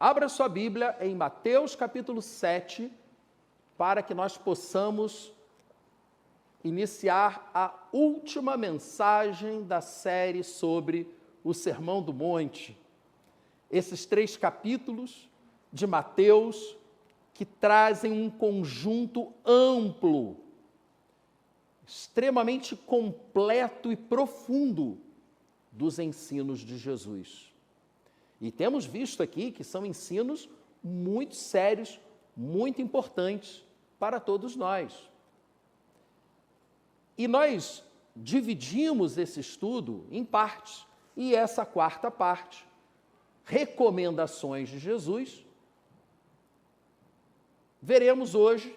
Abra sua Bíblia em Mateus capítulo 7, para que nós possamos iniciar a última mensagem da série sobre o Sermão do Monte. Esses 3 capítulos de Mateus que trazem um conjunto amplo, extremamente completo e profundo dos ensinos de Jesus. E temos visto aqui que são ensinos muito sérios, muito importantes para todos nós. E nós dividimos esse estudo em partes, e essa quarta parte, recomendações de Jesus, veremos hoje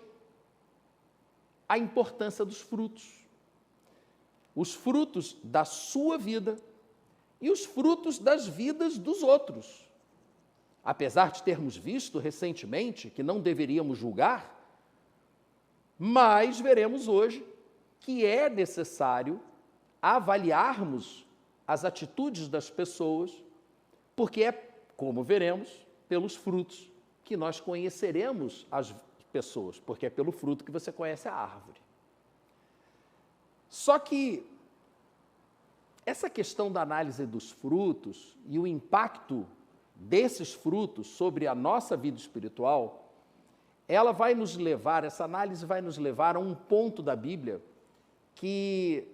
a importância dos frutos. Os frutos da sua vida e os frutos das vidas dos outros. Apesar de termos visto recentemente que não deveríamos julgar, mas veremos hoje que é necessário avaliarmos as atitudes das pessoas, porque é, como veremos, pelos frutos que nós conheceremos as pessoas, porque é pelo fruto que você conhece a árvore. Só que essa questão da análise dos frutos e o impacto desses frutos sobre a nossa vida espiritual, ela vai nos levar, essa análise vai nos levar a um ponto da Bíblia que,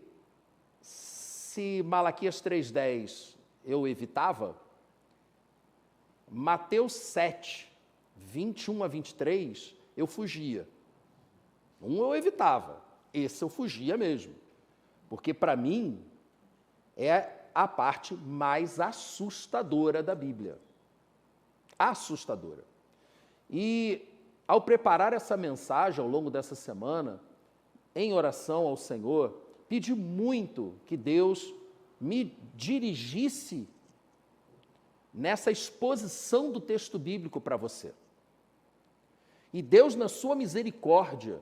se Malaquias 3,10 eu evitava, Mateus 7, 21 a 23, eu fugia. Um eu evitava, esse eu fugia mesmo, porque para mim é a parte mais assustadora da Bíblia. Assustadora. E ao preparar essa mensagem ao longo dessa semana, em oração ao Senhor, pedi muito que Deus me dirigisse nessa exposição do texto bíblico para você. E Deus, na sua misericórdia,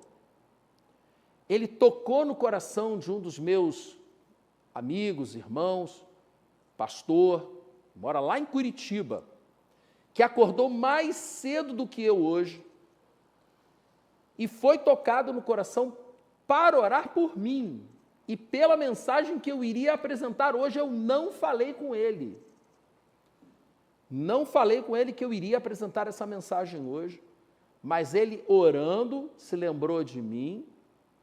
Ele tocou no coração de um dos meus amigos, irmãos, pastor, mora lá em Curitiba, que acordou mais cedo do que eu hoje e foi tocado no coração para orar por mim e pela mensagem que eu iria apresentar hoje. Eu não falei com ele. Não falei com ele que eu iria apresentar essa mensagem hoje, mas ele, orando, se lembrou de mim,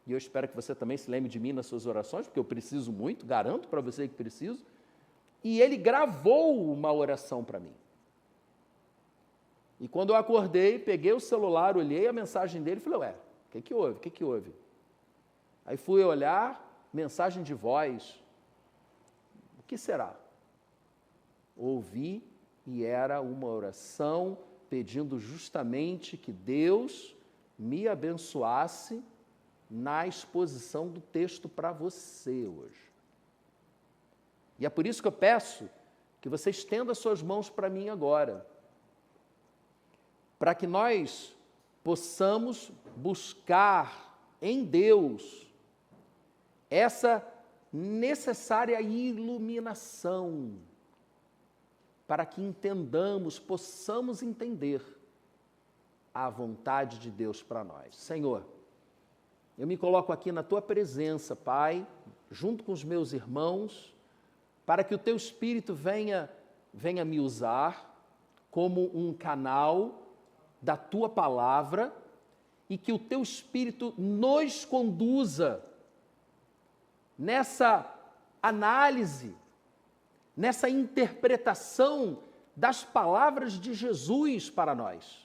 e eu espero que você também se lembre de mim nas suas orações, porque eu preciso muito, garanto para você que preciso, e ele gravou uma oração para mim. E quando eu acordei, peguei o celular, olhei a mensagem dele e falei, ué, o que houve? O que houve? Aí fui olhar, mensagem de voz. O que será? Ouvi e era uma oração pedindo justamente que Deus me abençoasse na exposição do texto para você hoje. E é por isso que eu peço que você estenda suas mãos para mim agora, para que nós possamos buscar em Deus essa necessária iluminação, para que entendamos, possamos entender a vontade de Deus para nós. Senhor, eu me coloco aqui na Tua presença, Pai, junto com os meus irmãos, para que o Teu Espírito venha me usar como um canal da Tua palavra e que o Teu Espírito nos conduza nessa análise, nessa interpretação das palavras de Jesus para nós.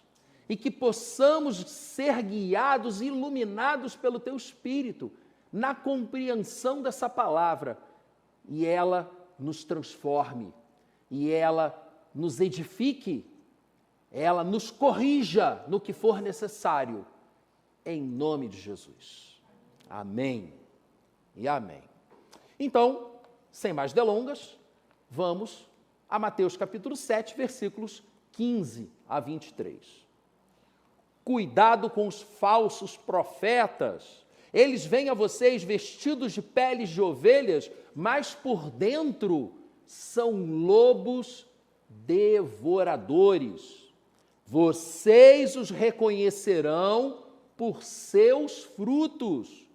E que possamos ser guiados, iluminados pelo Teu Espírito, na compreensão dessa palavra, e ela nos transforme, e ela nos edifique, ela nos corrija no que for necessário, em nome de Jesus. Amém e amém. Então, sem mais delongas, vamos a Mateus capítulo 7, versículos 15 a 23. Cuidado com os falsos profetas. Eles vêm a vocês vestidos de peles de ovelhas, mas por dentro são lobos devoradores. Vocês os reconhecerão por seus frutos.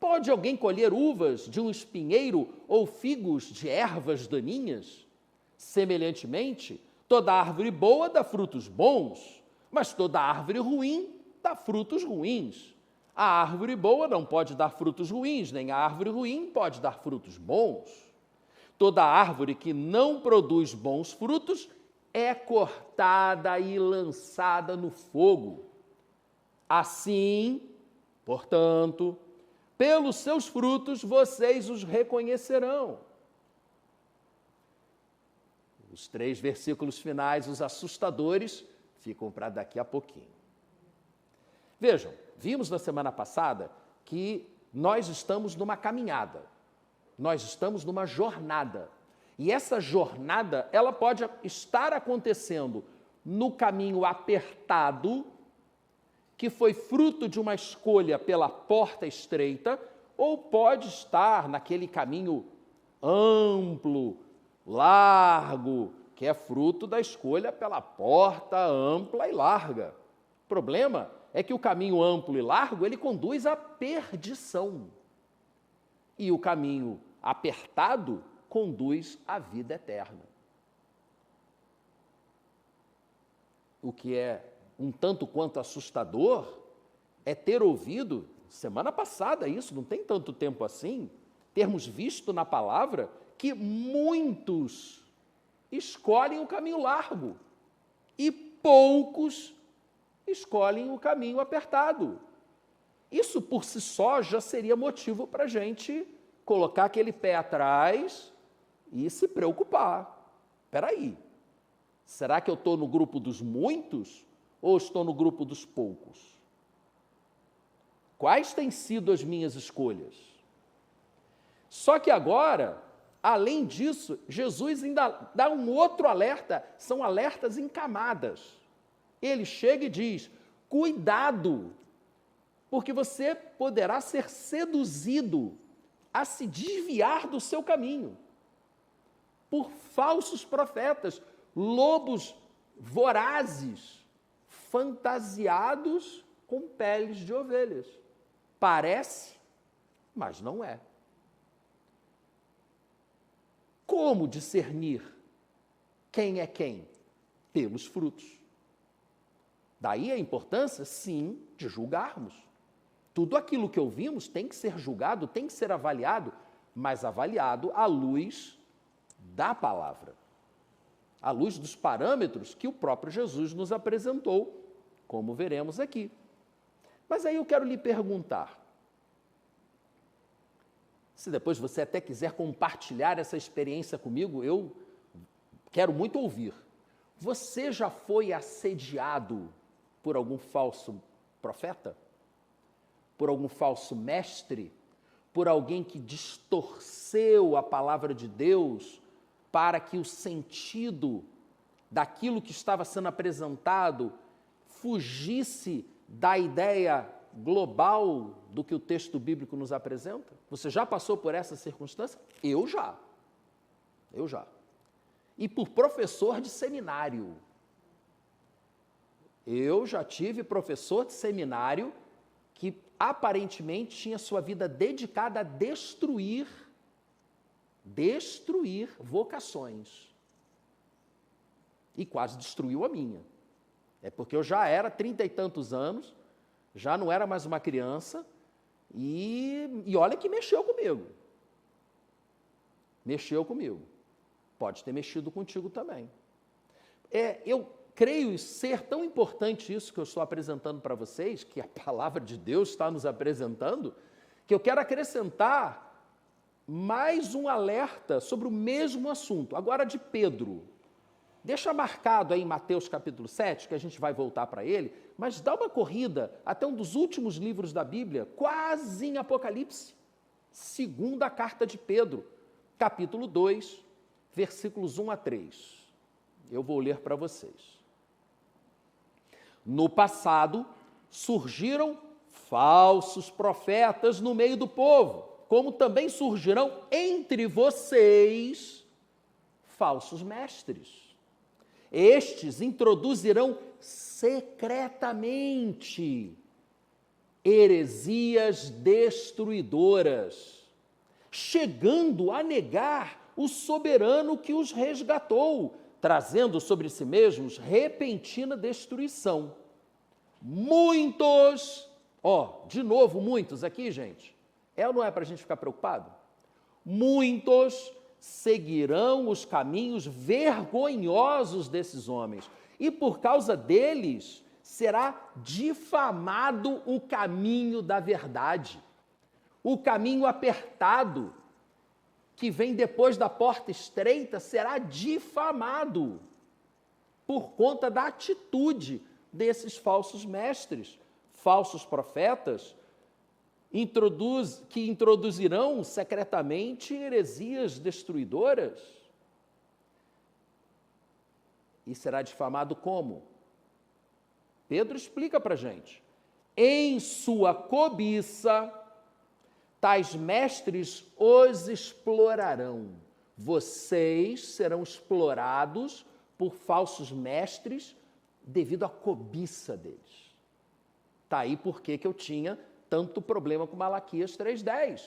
Pode alguém colher uvas de um espinheiro ou figos de ervas daninhas? Semelhantemente, toda árvore boa dá frutos bons, mas toda árvore ruim dá frutos ruins. A árvore boa não pode dar frutos ruins, nem a árvore ruim pode dar frutos bons. Toda árvore que não produz bons frutos é cortada e lançada no fogo. Assim, portanto, pelos seus frutos vocês os reconhecerão. Os 3 versículos finais, os assustadores, ficam para daqui a pouquinho. Vejam, vimos na semana passada que nós estamos numa caminhada, nós estamos numa jornada. E essa jornada, ela pode estar acontecendo no caminho apertado, que foi fruto de uma escolha pela porta estreita, ou pode estar naquele caminho amplo, largo, que é fruto da escolha pela porta ampla e larga. O problema é que o caminho amplo e largo, ele conduz à perdição. E o caminho apertado conduz à vida eterna. O que é um tanto quanto assustador é ter ouvido, semana passada isso, não tem tanto tempo assim, termos visto na palavra que muitos escolhem o caminho largo e poucos escolhem o caminho apertado. Isso por si só já seria motivo para a gente colocar aquele pé atrás e se preocupar. Espera aí, será que eu estou no grupo dos muitos ou estou no grupo dos poucos? Quais têm sido as minhas escolhas? Só que agora, além disso, Jesus ainda dá um outro alerta, são alertas em camadas. Ele chega e diz, cuidado, porque você poderá ser seduzido a se desviar do seu caminho por falsos profetas, lobos vorazes, fantasiados com peles de ovelhas. Parece, mas não é. Como discernir quem é quem? Pelos frutos. Daí a importância, sim, de julgarmos. Tudo aquilo que ouvimos tem que ser julgado, tem que ser avaliado, mas avaliado à luz da palavra, à luz dos parâmetros que o próprio Jesus nos apresentou, como veremos aqui. Mas aí eu quero lhe perguntar, se depois você até quiser compartilhar essa experiência comigo, eu quero muito ouvir. Você já foi assediado por algum falso profeta? Por algum falso mestre? Por alguém que distorceu a palavra de Deus para que o sentido daquilo que estava sendo apresentado fugisse da ideia global do que o texto bíblico nos apresenta? Você já passou por essa circunstância? Eu já. E por professor de seminário. Eu já tive professor de seminário que aparentemente tinha sua vida dedicada a destruir vocações. E quase destruiu a minha. É porque eu já era 30 e tantos anos, já não era mais uma criança, e olha que mexeu comigo. Mexeu comigo. Pode ter mexido contigo também. Eu creio ser tão importante isso que eu estou apresentando para vocês, que a palavra de Deus está nos apresentando, que eu quero acrescentar mais um alerta sobre o mesmo assunto, agora de Pedro. Deixa marcado aí em Mateus capítulo 7, que a gente vai voltar para ele, mas dá uma corrida até um dos últimos livros da Bíblia, quase em Apocalipse, segunda carta de Pedro, capítulo 2, versículos 1 a 3. Eu vou ler para vocês. No passado, surgiram falsos profetas no meio do povo, como também surgirão entre vocês falsos mestres. Estes introduzirão secretamente heresias destruidoras, chegando a negar o soberano que os resgatou, trazendo sobre si mesmos repentina destruição. Muitos, de novo, muitos aqui, gente, ou não é para a gente ficar preocupado? Muitos seguirão os caminhos vergonhosos desses homens, e por causa deles será difamado o caminho da verdade, o caminho apertado, que vem depois da porta estreita, será difamado por conta da atitude desses falsos mestres, falsos profetas, que introduzirão secretamente heresias destruidoras. E será difamado como? Pedro explica para a gente. Em sua cobiça, tais mestres os explorarão. Vocês serão explorados por falsos mestres devido à cobiça deles. Está aí por que eu tinha tanto problema com Malaquias 3,10.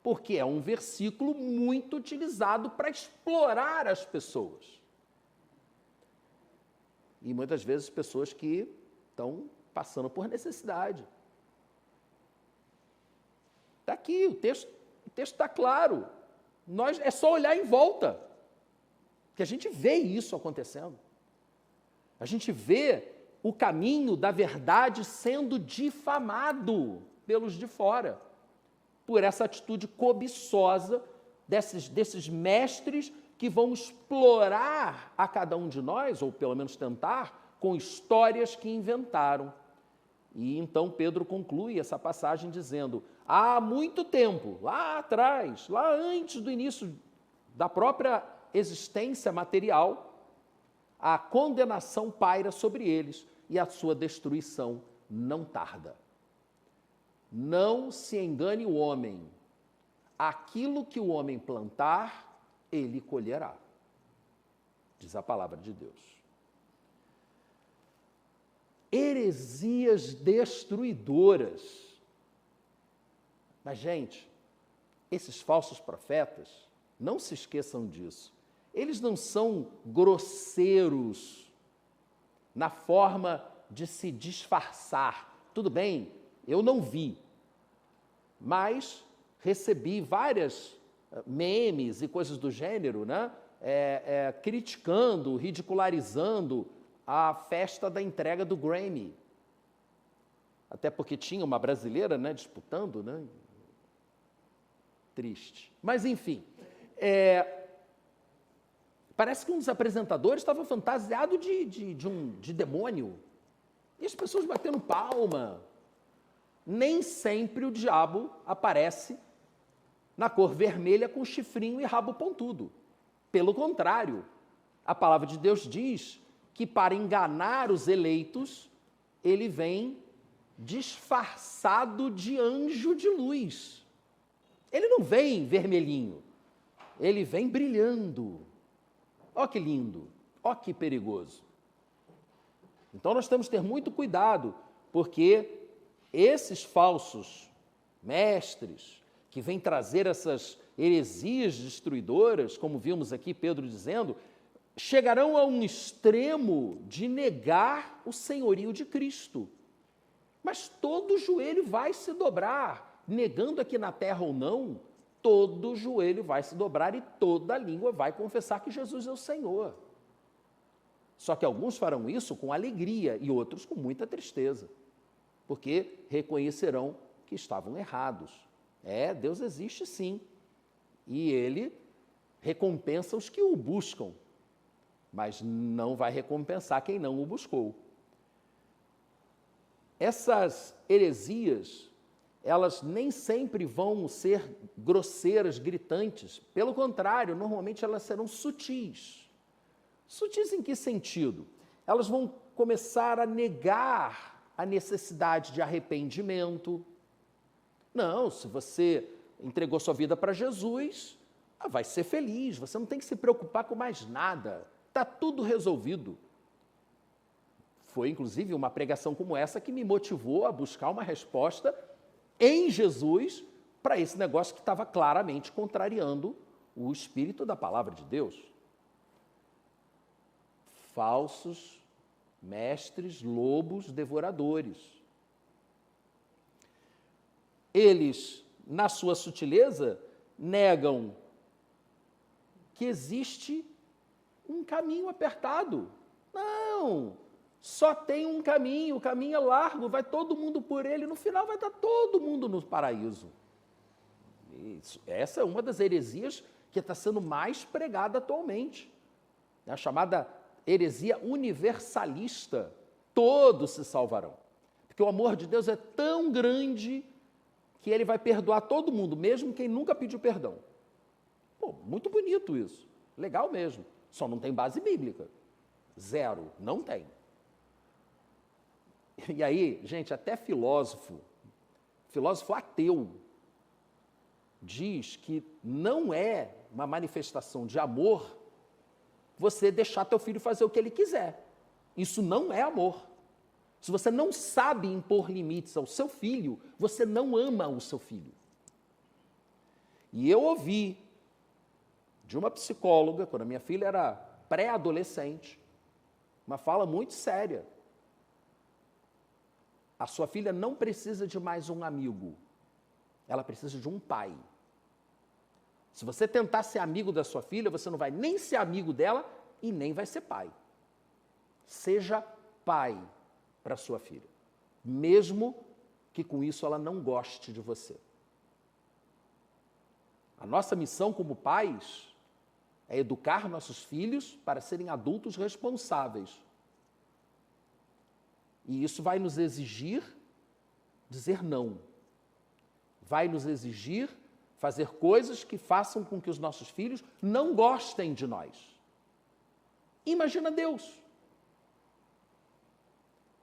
Porque é um versículo muito utilizado para explorar as pessoas. E muitas vezes pessoas que estão passando por necessidade. Está aqui, o texto está claro. É só olhar em volta, que a gente vê isso acontecendo. A gente vê o caminho da verdade sendo difamado pelos de fora, por essa atitude cobiçosa desses mestres que vão explorar a cada um de nós, ou pelo menos tentar, com histórias que inventaram. E então Pedro conclui essa passagem dizendo: há muito tempo, lá atrás, lá antes do início da própria existência material, a condenação paira sobre eles e a sua destruição não tarda. Não se engane o homem. Aquilo que o homem plantar, ele colherá. Diz a palavra de Deus. Heresias destruidoras. Mas, gente, esses falsos profetas, não se esqueçam disso. Eles não são grosseiros na forma de se disfarçar. Tudo bem, eu não vi, mas recebi várias memes e coisas do gênero, né? Criticando, ridicularizando a festa da entrega do Grammy. Até porque tinha uma brasileira, né, disputando, né? Triste. Mas, enfim, parece que um dos apresentadores estava fantasiado de demônio. E as pessoas batendo palma. Nem sempre o diabo aparece na cor vermelha com chifrinho e rabo pontudo. Pelo contrário, a palavra de Deus diz que para enganar os eleitos, ele vem disfarçado de anjo de luz. Ele não vem vermelhinho, ele vem brilhando. Ó que lindo, ó que perigoso. Então nós temos que ter muito cuidado, porque esses falsos mestres que vêm trazer essas heresias destruidoras, como vimos aqui Pedro dizendo, chegarão a um extremo de negar o senhorio de Cristo. Mas todo joelho vai se dobrar, negando aqui na terra ou não, todo joelho vai se dobrar e toda língua vai confessar que Jesus é o Senhor. Só que alguns farão isso com alegria e outros com muita tristeza, porque reconhecerão que estavam errados. Deus existe sim, e Ele recompensa os que o buscam, mas não vai recompensar quem não o buscou. Essas heresias, elas nem sempre vão ser grosseiras, gritantes. Pelo contrário, normalmente elas serão sutis. Sutis em que sentido? Elas vão começar a negar a necessidade de arrependimento. Não, se você entregou sua vida para Jesus, vai ser feliz, você não tem que se preocupar com mais nada. está tudo resolvido. Foi, inclusive, uma pregação como essa que me motivou a buscar uma resposta em Jesus para esse negócio que estava claramente contrariando o espírito da palavra de Deus. Falsos mestres, lobos, devoradores. Eles, na sua sutileza, negam que existe um caminho apertado. Não, só tem um caminho, o caminho é largo, vai todo mundo por ele, no final vai estar todo mundo no paraíso. Essa é uma das heresias que está sendo mais pregada atualmente. É a chamada heresia universalista. Todos se salvarão. Porque o amor de Deus é tão grande que ele vai perdoar todo mundo, mesmo quem nunca pediu perdão. Pô, muito bonito isso. Legal mesmo. Só não tem base bíblica. Zero. Não tem. E aí, gente, até filósofo ateu, diz que não é uma manifestação de amor você deixar teu filho fazer o que ele quiser. Isso não é amor. Se você não sabe impor limites ao seu filho, você não ama o seu filho. E eu ouvi de uma psicóloga, quando a minha filha era pré-adolescente, uma fala muito séria. A sua filha não precisa de mais um amigo. Ela precisa de um pai. Se você tentar ser amigo da sua filha, você não vai nem ser amigo dela e nem vai ser pai. Seja pai para sua filha, mesmo que com isso ela não goste de você. A nossa missão como pais é educar nossos filhos para serem adultos responsáveis. E isso vai nos exigir dizer não. Vai nos exigir fazer coisas que façam com que os nossos filhos não gostem de nós. Imagina Deus.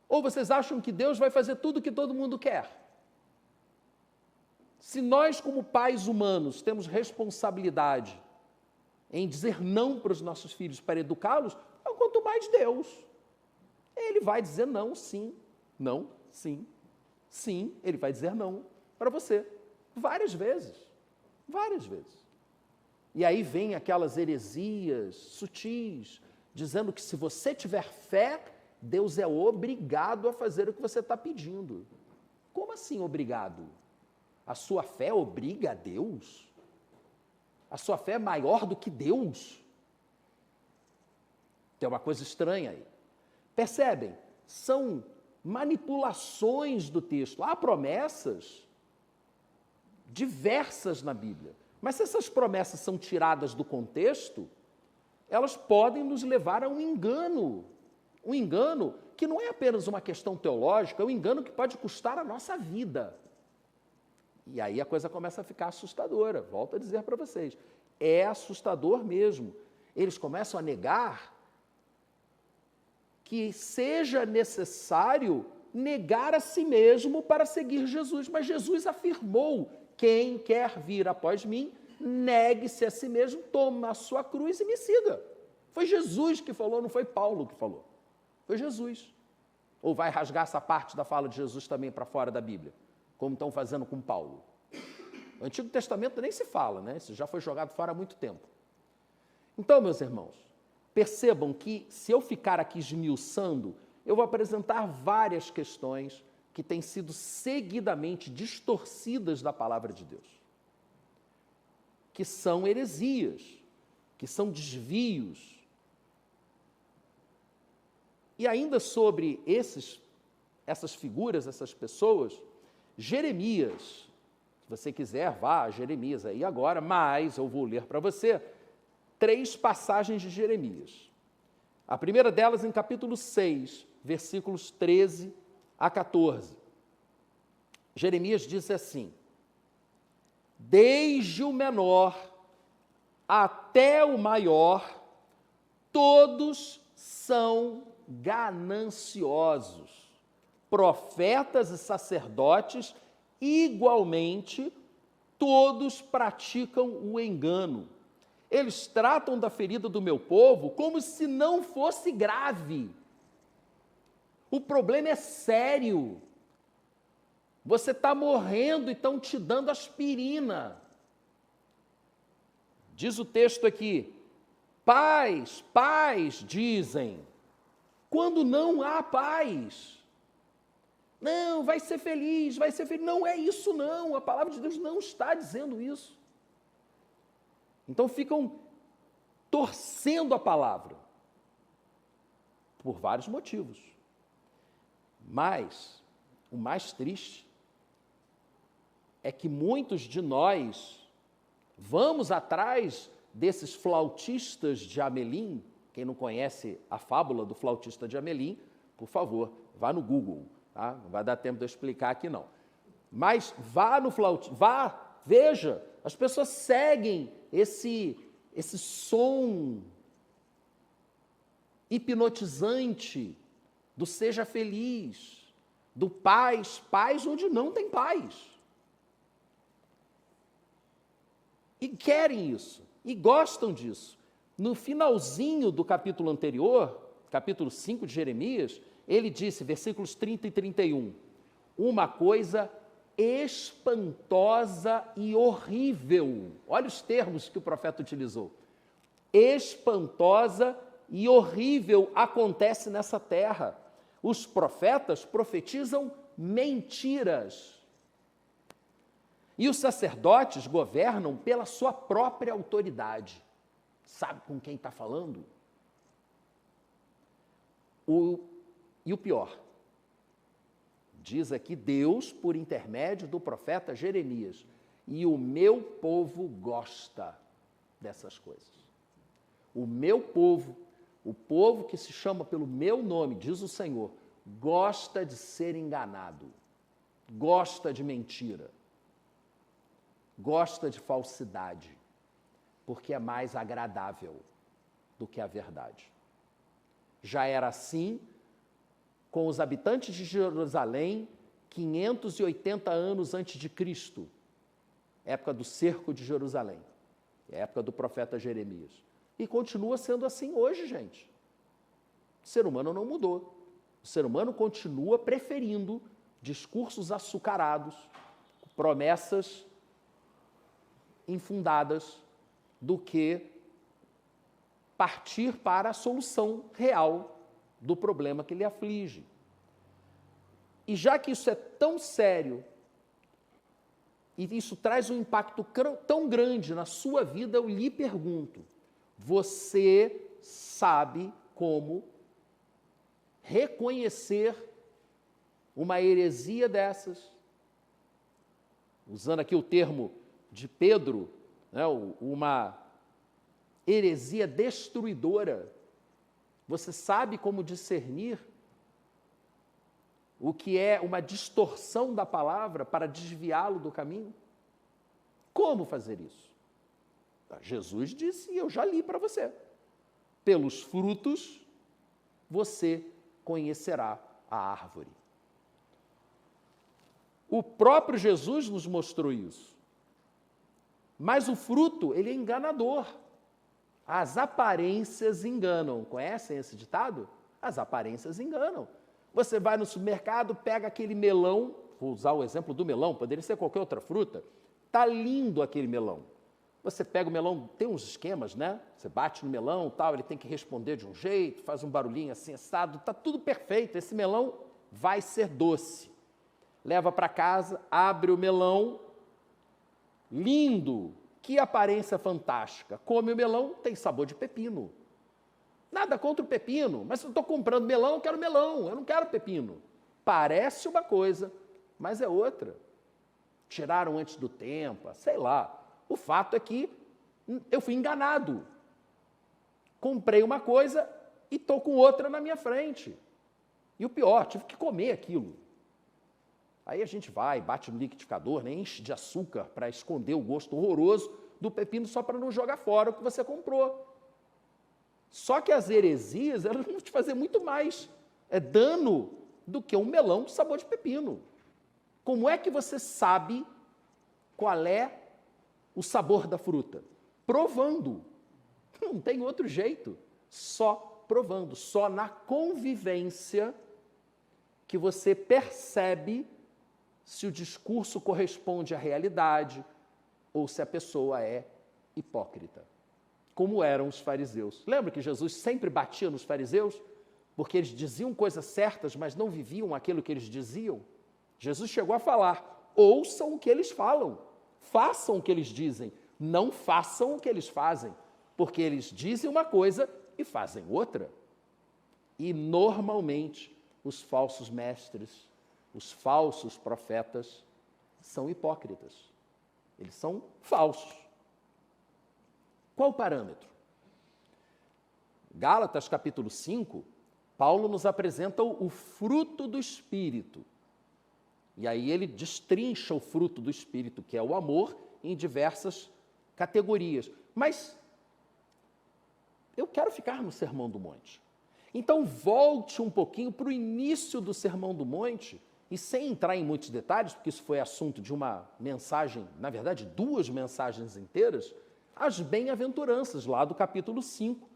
Ou vocês acham que Deus vai fazer tudo o que todo mundo quer? Se nós, como pais humanos, temos responsabilidade em dizer não para os nossos filhos para educá-los, quanto mais Deus. Ele vai dizer não, sim, não, sim, sim, ele vai dizer não para você. Várias vezes. Várias vezes. E aí vem aquelas heresias sutis, dizendo que se você tiver fé, Deus é obrigado a fazer o que você está pedindo. Como assim obrigado? A sua fé obriga a Deus? A sua fé é maior do que Deus? Tem uma coisa estranha aí. Percebem? São manipulações do texto. Há promessas diversas na Bíblia. Mas se essas promessas são tiradas do contexto, elas podem nos levar a um engano. Um engano que não é apenas uma questão teológica, é um engano que pode custar a nossa vida. E aí a coisa começa a ficar assustadora. Volto a dizer para vocês. É assustador mesmo. Eles começam a negar que seja necessário negar a si mesmo para seguir Jesus. Mas Jesus afirmou: quem quer vir após mim, negue-se a si mesmo, tome a sua cruz e me siga. Foi Jesus que falou, não foi Paulo que falou. Foi Jesus. Ou vai rasgar essa parte da fala de Jesus também para fora da Bíblia, como estão fazendo com Paulo? O Antigo Testamento nem se fala, né? Isso já foi jogado fora há muito tempo. Então, meus irmãos, percebam que se eu ficar aqui esmiuçando, eu vou apresentar várias questões que têm sido seguidamente distorcidas da palavra de Deus, que são heresias, que são desvios. E ainda sobre essas figuras, essas pessoas, Jeremias, se você quiser, vá a Jeremias aí agora, mas eu vou ler para você 3 passagens de Jeremias. A primeira delas em capítulo 6, versículos 13 a 14. Jeremias diz assim: desde o menor até o maior, todos são gananciosos. Profetas e sacerdotes, igualmente, todos praticam o engano. Eles tratam da ferida do meu povo como se não fosse grave. O problema é sério. Você está morrendo e estão te dando aspirina. Diz o texto aqui, paz, paz, dizem, quando não há paz. Não, vai ser feliz, vai ser feliz. Não é isso não, a palavra de Deus não está dizendo isso. Então ficam torcendo a palavra, por vários motivos. Mas o mais triste é que muitos de nós vamos atrás desses flautistas de Amelim. Quem não conhece a fábula do flautista de Amelim, por favor, vá no Google, tá? Não vai dar tempo de eu explicar aqui não. Mas vá no flautista, vá, veja, as pessoas seguem esse som hipnotizante do seja feliz, do paz, paz onde não tem paz. E querem isso, e gostam disso. No finalzinho do capítulo anterior, capítulo 5 de Jeremias, ele disse, versículos 30 e 31, uma coisa espantosa e horrível. Olha os termos que o profeta utilizou. Espantosa e horrível acontece nessa terra. Os profetas profetizam mentiras. E os sacerdotes governam pela sua própria autoridade. Sabe com quem está falando? E o pior, diz aqui Deus, por intermédio do profeta Jeremias, e o meu povo gosta dessas coisas. O meu povo, o povo que se chama pelo meu nome, diz o Senhor, gosta de ser enganado, gosta de mentira, gosta de falsidade, porque é mais agradável do que a verdade. Já era assim com os habitantes de Jerusalém 580 anos antes de Cristo, época do cerco de Jerusalém, época do profeta Jeremias. E continua sendo assim hoje, gente. O ser humano não mudou. O ser humano continua preferindo discursos açucarados, promessas infundadas, do que partir para a solução real do problema que lhe aflige. E já que isso é tão sério, e isso traz um impacto tão grande na sua vida, eu lhe pergunto, você sabe como reconhecer uma heresia dessas? Usando aqui o termo de Pedro, né, uma heresia destruidora. Você sabe como discernir o que é uma distorção da palavra para desviá-lo do caminho? Como fazer isso? Jesus disse, e eu já li para você, pelos frutos você conhecerá a árvore. O próprio Jesus nos mostrou isso. Mas o fruto, ele é enganador. As aparências enganam. Conhecem esse ditado? As aparências enganam. Você vai no supermercado, pega aquele melão, vou usar o exemplo do melão, poderia ser qualquer outra fruta, está lindo aquele melão. Você pega o melão, tem uns esquemas, né? Você bate no melão, tal, ele tem que responder de um jeito, faz um barulhinho assim, assado, está tudo perfeito, esse melão vai ser doce. Leva para casa, abre o melão, lindo, que aparência fantástica. Come o melão, tem sabor de pepino. Nada contra o pepino, mas se eu estou comprando melão, eu quero melão, eu não quero pepino. Parece uma coisa, mas é outra. Tiraram antes do tempo, sei lá. O fato é que eu fui enganado. Comprei uma coisa e estou com outra na minha frente. E o pior, tive que comer aquilo. Aí a gente vai, bate no liquidificador, né, enche de açúcar para esconder o gosto horroroso do pepino só para não jogar fora o que você comprou. Só que as heresias, elas vão te fazer muito mais dano do que um melão de sabor de pepino. Como é que você sabe qual é o sabor da fruta? Provando. Não tem outro jeito, só provando, só na convivência que você percebe se o discurso corresponde à realidade ou se a pessoa é hipócrita, como eram os fariseus. Lembra que Jesus sempre batia nos fariseus? Porque eles diziam coisas certas, mas não viviam aquilo que eles diziam? Jesus chegou a falar, ouçam o que eles falam, façam o que eles dizem, não façam o que eles fazem, porque eles dizem uma coisa e fazem outra. E normalmente os falsos mestres, os falsos profetas são hipócritas. Eles são falsos. Qual o parâmetro? Gálatas capítulo 5, Paulo nos apresenta o fruto do Espírito. E aí ele destrincha o fruto do Espírito, que é o amor, em diversas categorias. Mas eu quero ficar no Sermão do Monte. Então volte um pouquinho para o início do Sermão do Monte, e sem entrar em muitos detalhes, porque isso foi assunto de uma mensagem, na verdade, 2 mensagens inteiras, as bem-aventuranças, lá do capítulo 5,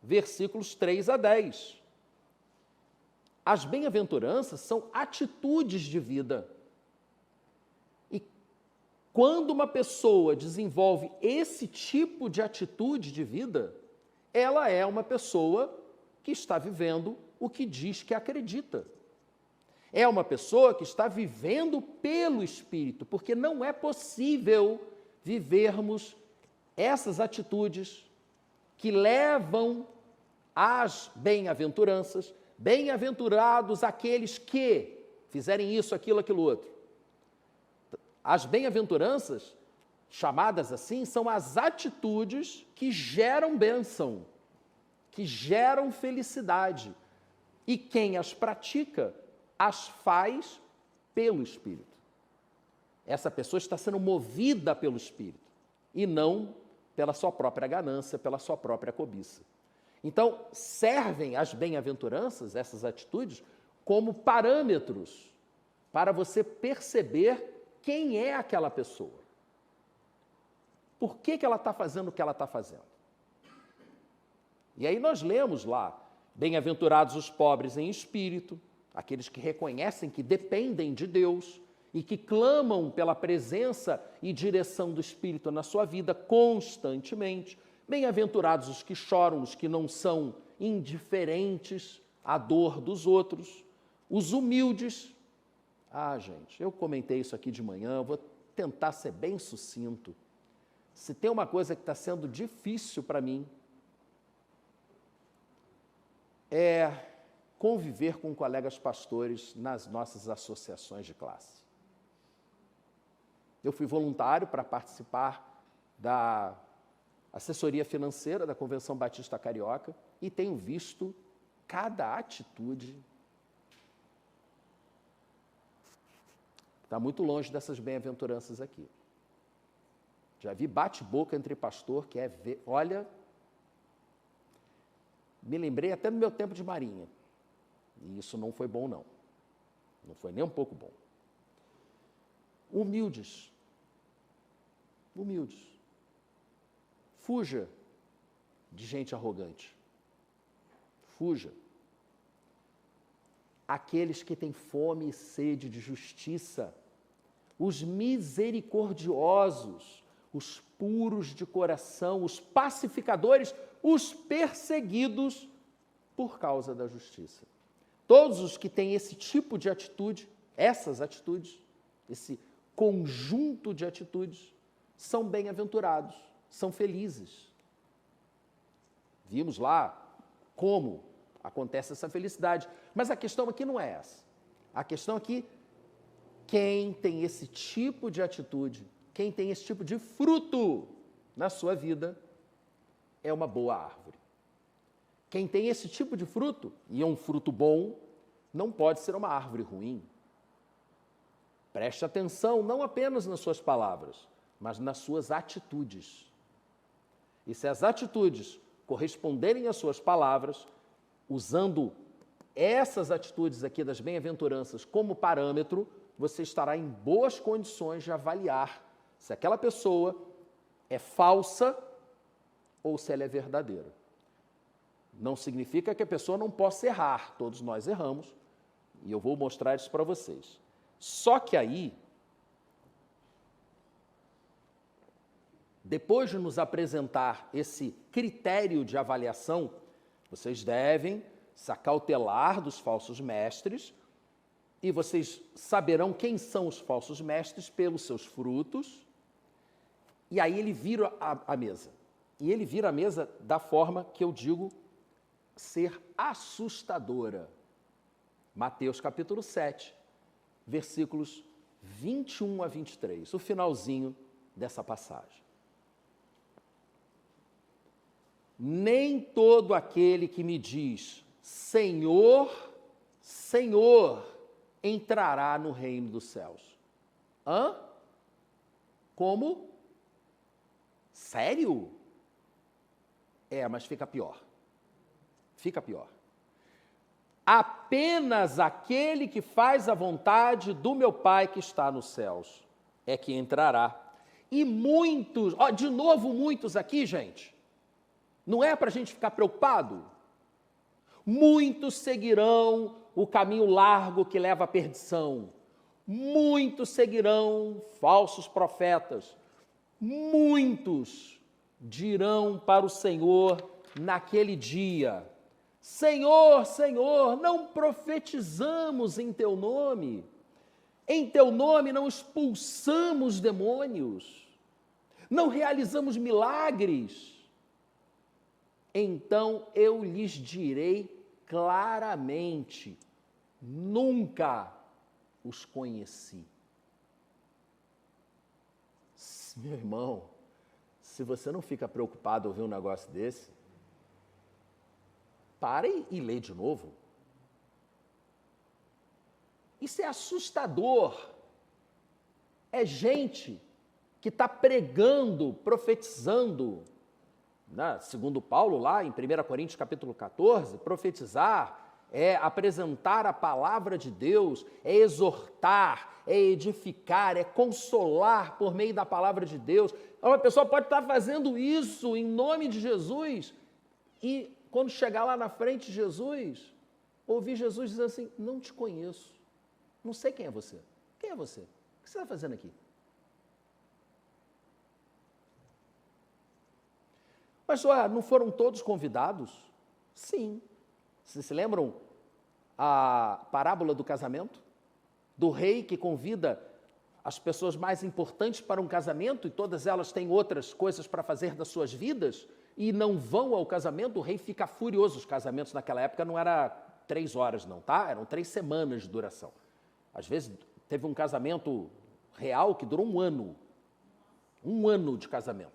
versículos 3 a 10. As bem-aventuranças são atitudes de vida. E quando uma pessoa desenvolve esse tipo de atitude de vida, ela é uma pessoa que está vivendo o que diz que acredita. É uma pessoa que está vivendo pelo Espírito, porque não é possível vivermos essas atitudes que levam às bem-aventuranças. Bem-aventurados aqueles que fizerem isso, aquilo, outro. As bem-aventuranças, chamadas assim, são as atitudes que geram bênção, que geram felicidade. E quem as pratica, as faz pelo Espírito. Essa pessoa está sendo movida pelo Espírito e não pela sua própria ganância, pela sua própria cobiça. Então, servem as bem-aventuranças, essas atitudes, como parâmetros para você perceber quem é aquela pessoa. Por que ela está fazendo o que ela está fazendo? E aí nós lemos lá, bem-aventurados os pobres em espírito, aqueles que reconhecem que dependem de Deus e que clamam pela presença e direção do Espírito na sua vida constantemente. Bem-aventurados os que choram, os que não são indiferentes à dor dos outros. Os humildes. Gente, eu comentei isso aqui de manhã, vou tentar ser bem sucinto. Se tem uma coisa que está sendo difícil para mim, é conviver com colegas pastores nas nossas associações de classe. Eu fui voluntário para participar da assessoria financeira da Convenção Batista Carioca e tenho visto cada atitude. Está muito longe dessas bem-aventuranças aqui. Já vi bate-boca entre pastor que é ver. Olha, me lembrei até do meu tempo de marinha. E isso não foi bom, não. Não foi nem um pouco bom. Humildes. Humildes. Fuja de gente arrogante. Fuja. Aqueles que têm fome e sede de justiça, os misericordiosos, os puros de coração, os pacificadores, os perseguidos por causa da justiça. Todos os que têm esse tipo de atitude, essas atitudes, esse conjunto de atitudes, são bem-aventurados, são felizes. Vimos lá como acontece essa felicidade. Mas a questão aqui não é essa. A questão aqui, quem tem esse tipo de atitude, quem tem esse tipo de fruto na sua vida, é uma boa árvore. Quem tem esse tipo de fruto, e é um fruto bom, não pode ser uma árvore ruim. Preste atenção não apenas nas suas palavras, mas nas suas atitudes. E se as atitudes corresponderem às suas palavras, usando essas atitudes aqui das bem-aventuranças como parâmetro, você estará em boas condições de avaliar se aquela pessoa é falsa ou se ela é verdadeira. Não significa que a pessoa não possa errar, todos nós erramos, e eu vou mostrar isso para vocês. Só que aí, depois de nos apresentar esse critério de avaliação, vocês devem se acautelar dos falsos mestres, e vocês saberão quem são os falsos mestres pelos seus frutos, e aí ele vira a mesa. E ele vira a mesa da forma que eu digo ser assustadora. Mateus capítulo 7, versículos 21 a 23, o finalzinho dessa passagem. Nem todo aquele que me diz, Senhor, Senhor, entrará no reino dos céus. Hã? Como? Sério? Mas fica pior. Fica pior. Apenas aquele que faz a vontade do meu Pai que está nos céus é que entrará. E muitos, de novo muitos aqui, gente, não é para a gente ficar preocupado? Muitos seguirão o caminho largo que leva à perdição. Muitos seguirão falsos profetas. Muitos dirão para o Senhor naquele dia, Senhor, Senhor, não profetizamos em Teu nome? Em Teu nome não expulsamos demônios? Não realizamos milagres? Então eu lhes direi claramente, nunca os conheci. Meu irmão, se você não fica preocupado ao ouvir um negócio desse, pare e lê de novo. Isso é assustador. É gente que está pregando, profetizando, né? Segundo Paulo, lá em 1 Coríntios capítulo 14, profetizar é apresentar a palavra de Deus, é exortar, é edificar, é consolar por meio da palavra de Deus. Uma pessoa pode estar fazendo isso em nome de Jesus e quando chegar lá na frente de Jesus, ouvir Jesus dizer assim, não te conheço, não sei quem é você. Quem é você? O que você está fazendo aqui? Mas não foram todos convidados? Sim. Vocês se lembram a parábola do casamento? Do rei que convida as pessoas mais importantes para um casamento e todas elas têm outras coisas para fazer das suas vidas e não vão ao casamento, o rei fica furioso. Os casamentos naquela época não era 3 horas não, tá? Eram 3 semanas de duração. Às vezes teve um casamento real que durou 1 ano. 1 ano de casamento.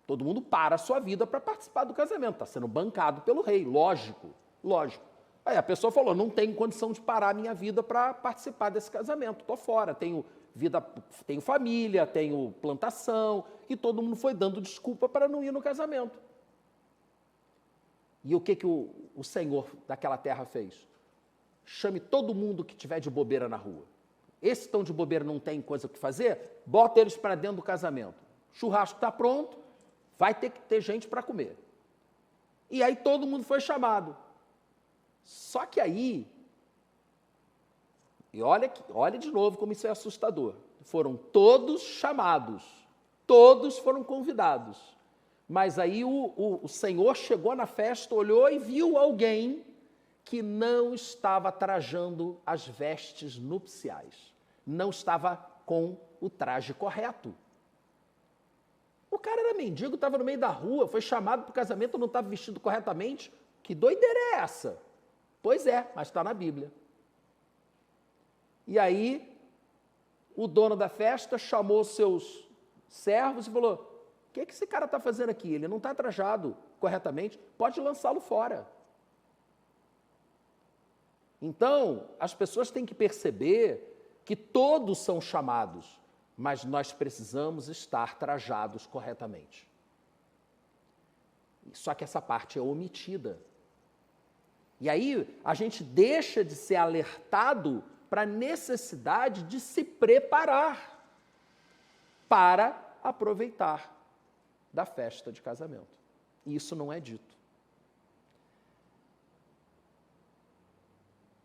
Todo mundo para a sua vida para participar do casamento. Está sendo bancado pelo rei, lógico, lógico. Aí a pessoa falou, não tenho condição de parar a minha vida para participar desse casamento. Estou fora, tenho vida, tenho família, tenho plantação. E todo mundo foi dando desculpa para não ir no casamento. E o que o Senhor daquela terra fez? Chame todo mundo que tiver de bobeira na rua. Esses estão de bobeira, não tem coisa o que fazer? Bota eles para dentro do casamento. O churrasco está pronto, vai ter que ter gente para comer. E aí todo mundo foi chamado. Só que aí, e olha de novo como isso é assustador. Foram todos chamados, todos foram convidados. Mas aí o Senhor chegou na festa, olhou e viu alguém que não estava trajando as vestes nupciais. Não estava com o traje correto. O cara era mendigo, estava no meio da rua, foi chamado para o casamento, não estava vestido corretamente. Que doideira é essa? Pois é, mas está na Bíblia. E aí, o dono da festa chamou seus servos e falou, o que esse cara está fazendo aqui? Ele não está trajado corretamente, pode lançá-lo fora. Então, as pessoas têm que perceber que todos são chamados, mas nós precisamos estar trajados corretamente. Só que essa parte é omitida. E aí a gente deixa de ser alertado para a necessidade de se preparar para aproveitar. da festa de casamento. E isso não é dito.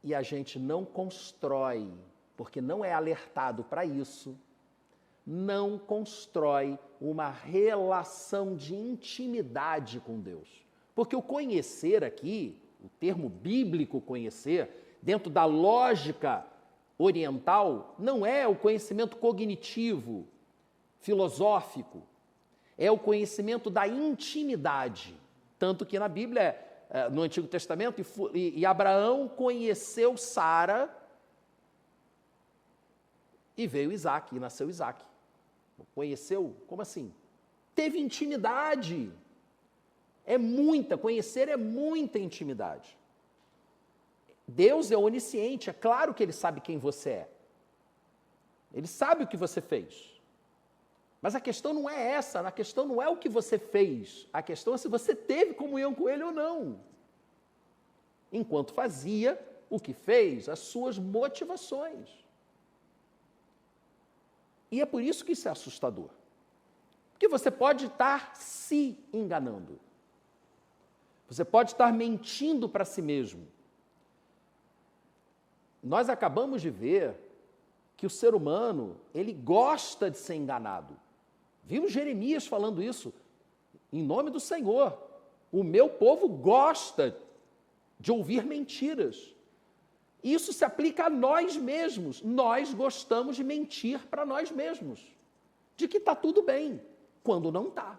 E a gente não constrói, porque não é alertado para isso, não constrói uma relação de intimidade com Deus. Porque o conhecer aqui, o termo bíblico conhecer, dentro da lógica oriental, não é o conhecimento cognitivo, filosófico, é o conhecimento da intimidade. Tanto que na Bíblia, no Antigo Testamento, e Abraão conheceu Sara e veio Isaac, e nasceu Isaac. Conheceu? Como assim? Teve intimidade. Conhecer é muita intimidade. Deus é onisciente, é claro que Ele sabe quem você é. Ele sabe o que você fez. Mas a questão não é essa, a questão não é o que você fez, a questão é se você teve comunhão com Ele ou não. Enquanto fazia o que fez, as suas motivações. E é por isso que isso é assustador. Porque você pode estar se enganando. Você pode estar mentindo para si mesmo. Nós acabamos de ver que o ser humano, ele gosta de ser enganado. Vimos Jeremias falando isso, em nome do Senhor. O meu povo gosta de ouvir mentiras. Isso se aplica a nós mesmos. Nós gostamos de mentir para nós mesmos. De que está tudo bem, quando não está.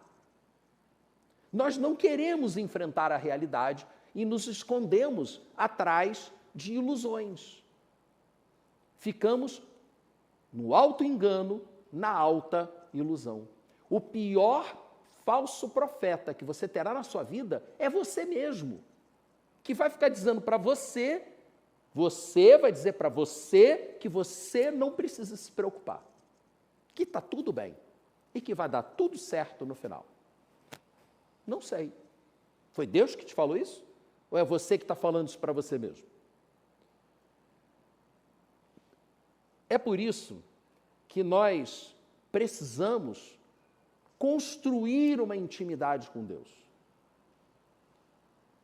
Nós não queremos enfrentar a realidade e nos escondemos atrás de ilusões. Ficamos no alto engano, na alta ilusão. O pior falso profeta que você terá na sua vida é você mesmo, que vai ficar dizendo para você vai dizer para você que você não precisa se preocupar, que está tudo bem e que vai dar tudo certo no final. Não sei. Foi Deus que te falou isso? Ou é você que está falando isso para você mesmo? É por isso que nós precisamos construir uma intimidade com Deus.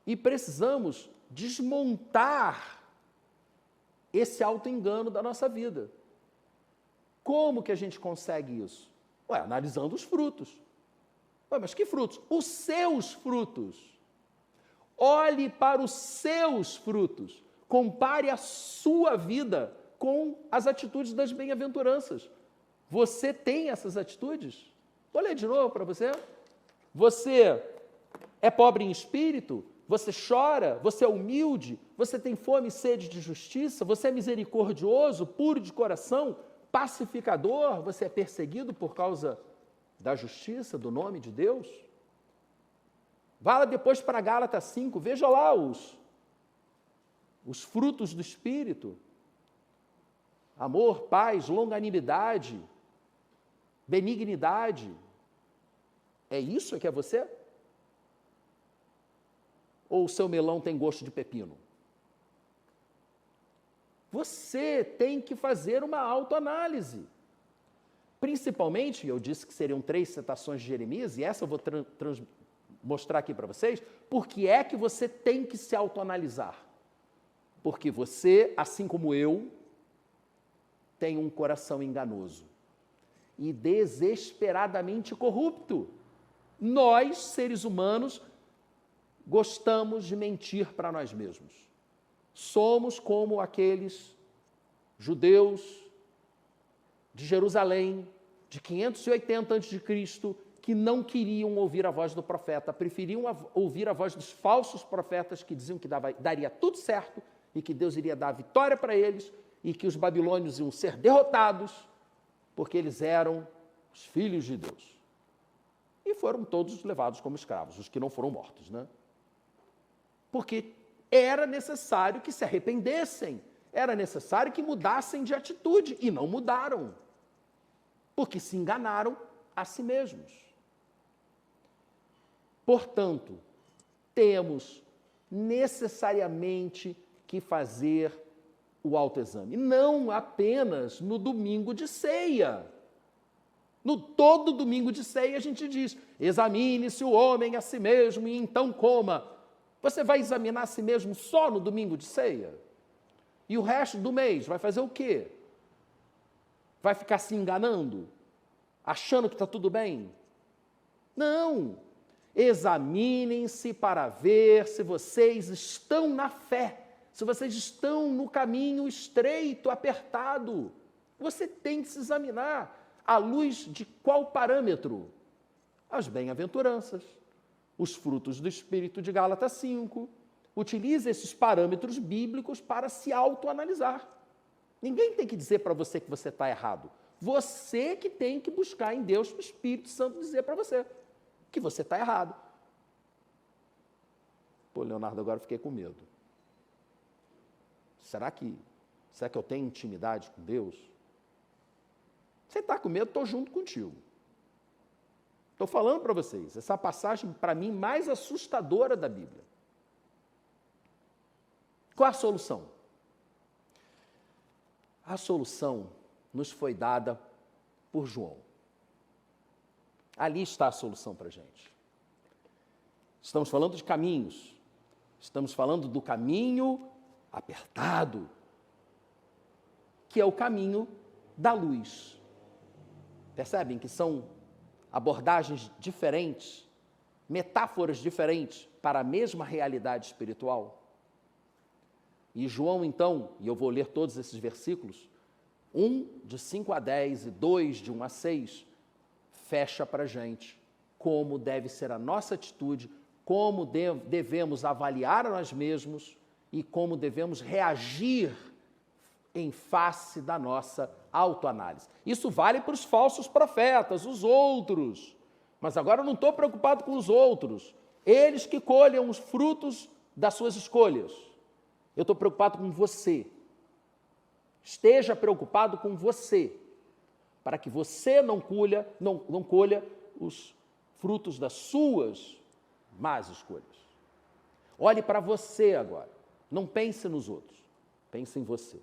E precisamos desmontar esse auto-engano da nossa vida. Como que a gente consegue isso? Analisando os frutos. Mas que frutos? Os seus frutos. Olhe para os seus frutos. Compare a sua vida com as atitudes das bem-aventuranças. Você tem essas atitudes? Vou ler de novo para você. Você é pobre em espírito? Você chora? Você é humilde? Você tem fome e sede de justiça? Você é misericordioso, puro de coração, pacificador? Você é perseguido por causa da justiça, do nome de Deus? Vá lá depois para Gálatas 5, veja lá os frutos do Espírito. Amor, paz, longanimidade, benignidade. É isso que é você? Ou o seu melão tem gosto de pepino? Você tem que fazer uma autoanálise. Principalmente, eu disse que seriam 3 citações de Jeremias, e essa eu vou mostrar aqui para vocês, porque é que você tem que se autoanalisar. Porque você, assim como eu, tem um coração enganoso e desesperadamente corrupto. Nós, seres humanos, gostamos de mentir para nós mesmos. Somos como aqueles judeus de Jerusalém, de 580 a.C., que não queriam ouvir a voz do profeta, preferiam ouvir a voz dos falsos profetas que diziam que daria tudo certo e que Deus iria dar a vitória para eles e que os babilônios iam ser derrotados, porque eles eram os filhos de Deus. E foram todos levados como escravos, os que não foram mortos, né? Porque era necessário que se arrependessem, era necessário que mudassem de atitude, e não mudaram, porque se enganaram a si mesmos. Portanto, temos necessariamente que fazer o autoexame, não apenas no domingo de ceia. No todo domingo de ceia a gente diz, examine-se o homem a si mesmo e então coma. Você vai examinar a si mesmo só no domingo de ceia? E o resto do mês vai fazer o quê? Vai ficar se enganando? Achando que está tudo bem? Não! Examinem-se para ver se vocês estão na fé, se vocês estão no caminho estreito, apertado. Você tem que se examinar. À luz de qual parâmetro? As bem-aventuranças, os frutos do Espírito de Gálatas 5. Utilize esses parâmetros bíblicos para se autoanalisar. Ninguém tem que dizer para você que você está errado. Você que tem que buscar em Deus o Espírito Santo dizer para você que você está errado. Pô, Leonardo, agora eu fiquei com medo. Será que eu tenho intimidade com Deus? Você está com medo, estou junto contigo. Estou falando para vocês, essa passagem, para mim, mais assustadora da Bíblia. Qual a solução? A solução nos foi dada por João. Ali está a solução para a gente. Estamos falando de caminhos. Estamos falando do caminho apertado, que é o caminho da luz. Percebem que são abordagens diferentes, metáforas diferentes para a mesma realidade espiritual? E João, então, e eu vou ler todos esses versículos, 1 de 5 a 10 e 2 de 1 a 6, fecha para a gente como deve ser a nossa atitude, como devemos avaliar a nós mesmos e como devemos reagir em face da nossa autoanálise. Isso vale para os falsos profetas, os outros. Mas agora eu não estou preocupado com os outros. Eles que colhem os frutos das suas escolhas. Eu estou preocupado com você. Esteja preocupado com você, para que você não colha os frutos das suas más escolhas. Olhe para você agora. Não pense nos outros. Pense em você.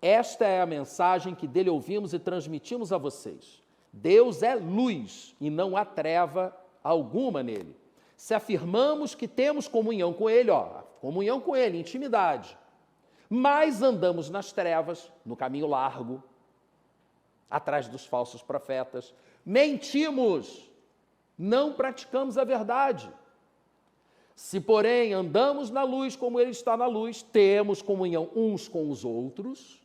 Esta é a mensagem que dele ouvimos e transmitimos a vocês. Deus é luz e não há treva alguma nele. Se afirmamos que temos comunhão com ele, comunhão com ele, intimidade, mas andamos nas trevas, no caminho largo, atrás dos falsos profetas, mentimos, não praticamos a verdade. Se, porém, andamos na luz como ele está na luz, temos comunhão uns com os outros.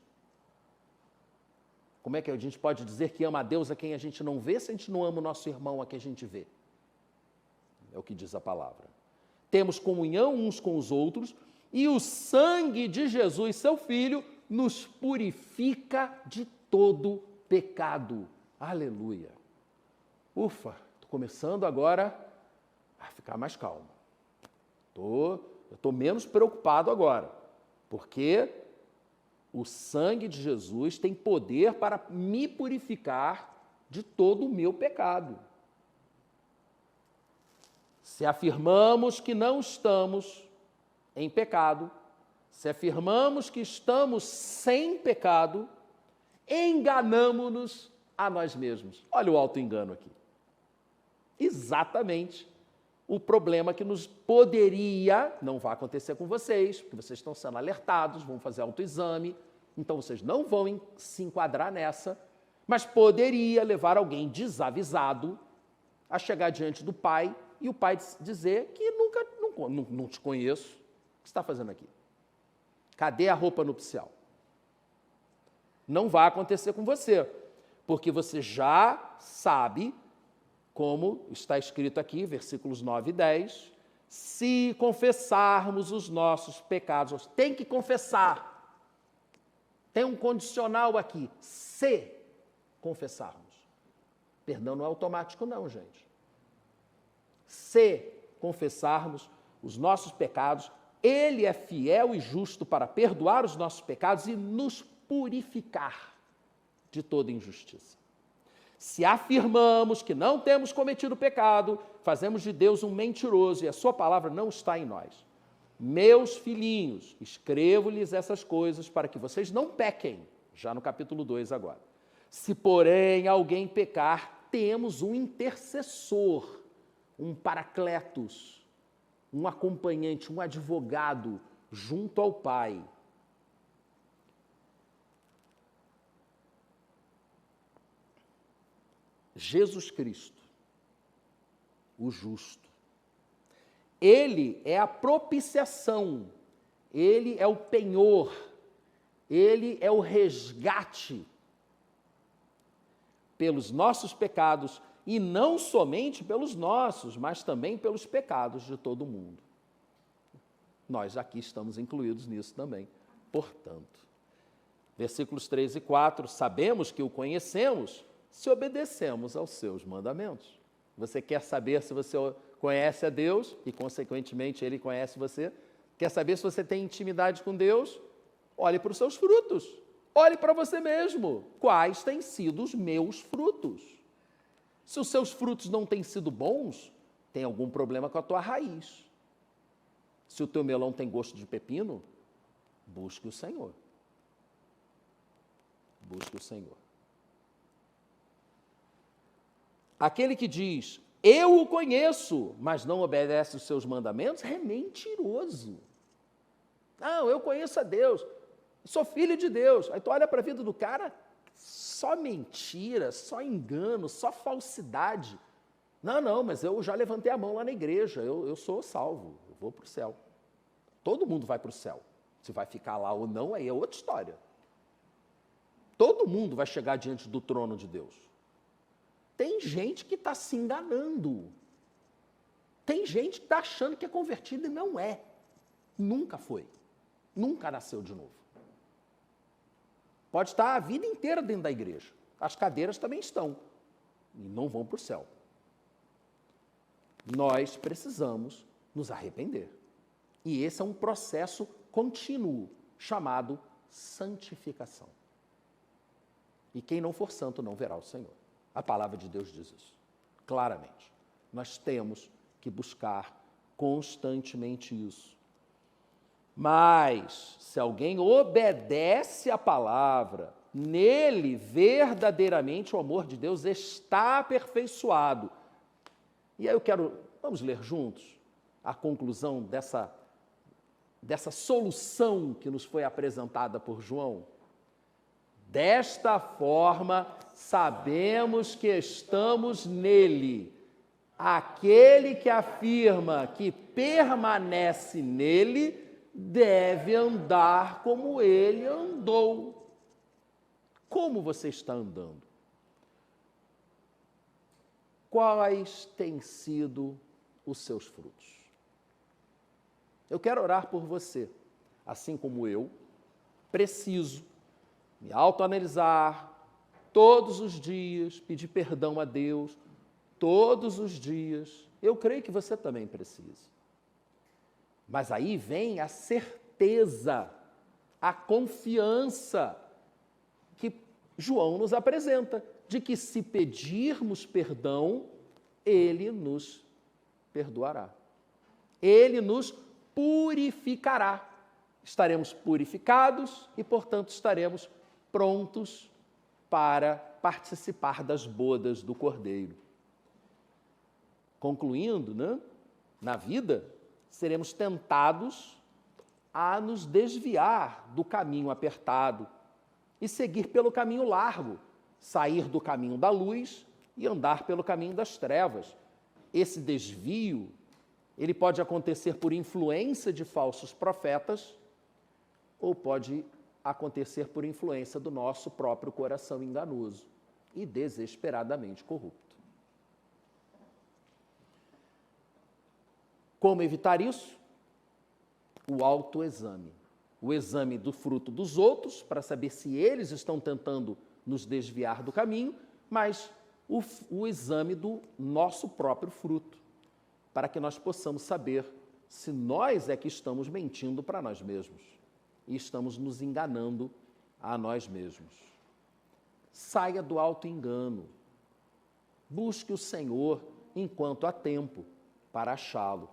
Como é que a gente pode dizer que ama a Deus a quem a gente não vê, se a gente não ama o nosso irmão a quem a gente vê? É o que diz a palavra. Temos comunhão uns com os outros e o sangue de Jesus, seu Filho, nos purifica de todo pecado. Aleluia. Ufa, estou começando agora a ficar mais calmo. Eu estou menos preocupado agora, porque o sangue de Jesus tem poder para me purificar de todo o meu pecado. Se afirmamos que não estamos em pecado, se afirmamos que estamos sem pecado, enganamo-nos a nós mesmos. Olha o auto-engano aqui. Exatamente o problema que nos poderia, não vai acontecer com vocês, porque vocês estão sendo alertados, vão fazer autoexame, então vocês não vão se enquadrar nessa, mas poderia levar alguém desavisado a chegar diante do pai e o pai dizer que não te conheço, o que você está fazendo aqui? Cadê a roupa nupcial? Não vai acontecer com você, porque você já sabe, como está escrito aqui, versículos 9 e 10, se confessarmos os nossos pecados, tem que confessar. Tem um condicional aqui, se confessarmos. Perdão não é automático não, gente. Se confessarmos os nossos pecados, Ele é fiel e justo para perdoar os nossos pecados e nos purificar de toda injustiça. Se afirmamos que não temos cometido pecado, fazemos de Deus um mentiroso e a sua palavra não está em nós. Meus filhinhos, escrevo-lhes essas coisas para que vocês não pequem, já no capítulo 2 agora. Se, porém, alguém pecar, temos um intercessor, um paracletos, um acompanhante, um advogado junto ao Pai. Jesus Cristo, o justo. Ele é a propiciação, ele é o penhor, ele é o resgate pelos nossos pecados, e não somente pelos nossos, mas também pelos pecados de todo mundo. Nós aqui estamos incluídos nisso também. Portanto, versículos 3 e 4, sabemos que o conhecemos se obedecemos aos seus mandamentos. Você quer saber se você conhece a Deus e, consequentemente, Ele conhece você? Quer saber se você tem intimidade com Deus? Olhe para os seus frutos. Olhe para você mesmo. Quais têm sido os meus frutos? Se os seus frutos não têm sido bons, tem algum problema com a tua raiz. Se o teu melão tem gosto de pepino, busque o Senhor. Busque o Senhor. Aquele que diz, eu o conheço, mas não obedece os seus mandamentos, é mentiroso. Não, eu conheço a Deus, sou filho de Deus. Aí tu olha para a vida do cara, só mentira, só engano, só falsidade. Não, mas eu já levantei a mão lá na igreja, eu sou salvo, eu vou para o céu. Todo mundo vai para o céu. Se vai ficar lá ou não, aí é outra história. Todo mundo vai chegar diante do trono de Deus. Tem gente que está se enganando. Tem gente que está achando que é convertido e não é. Nunca foi. Nunca nasceu de novo. Pode estar a vida inteira dentro da igreja. As cadeiras também estão. E não vão para o céu. Nós precisamos nos arrepender. E esse é um processo contínuo, chamado santificação. E quem não for santo não verá o Senhor. A palavra de Deus diz isso, claramente. Nós temos que buscar constantemente isso. Mas, se alguém obedece à palavra, nele verdadeiramente o amor de Deus está aperfeiçoado. E aí vamos ler juntos a conclusão dessa solução que nos foi apresentada por João? Desta forma, sabemos que estamos nele. Aquele que afirma que permanece nele deve andar como ele andou. Como você está andando? Quais têm sido os seus frutos? Eu quero orar por você, assim como eu preciso me autoanalisar todos os dias, pedir perdão a Deus todos os dias. Eu creio que você também precisa. Mas aí vem a certeza, a confiança que João nos apresenta, de que se pedirmos perdão, Ele nos perdoará. Ele nos purificará. Estaremos purificados e, portanto, estaremos prontos para participar das bodas do Cordeiro. Concluindo, na vida, seremos tentados a nos desviar do caminho apertado e seguir pelo caminho largo, sair do caminho da luz e andar pelo caminho das trevas. Esse desvio, ele pode acontecer por influência de falsos profetas ou pode acontecer por influência do nosso próprio coração enganoso e desesperadamente corrupto. Como evitar isso? O autoexame. O exame do fruto dos outros, para saber se eles estão tentando nos desviar do caminho, mas o exame do nosso próprio fruto, para que nós possamos saber se nós é que estamos mentindo para nós mesmos e estamos nos enganando a nós mesmos. Saia do autoengano. Busque o Senhor enquanto há tempo para achá-lo.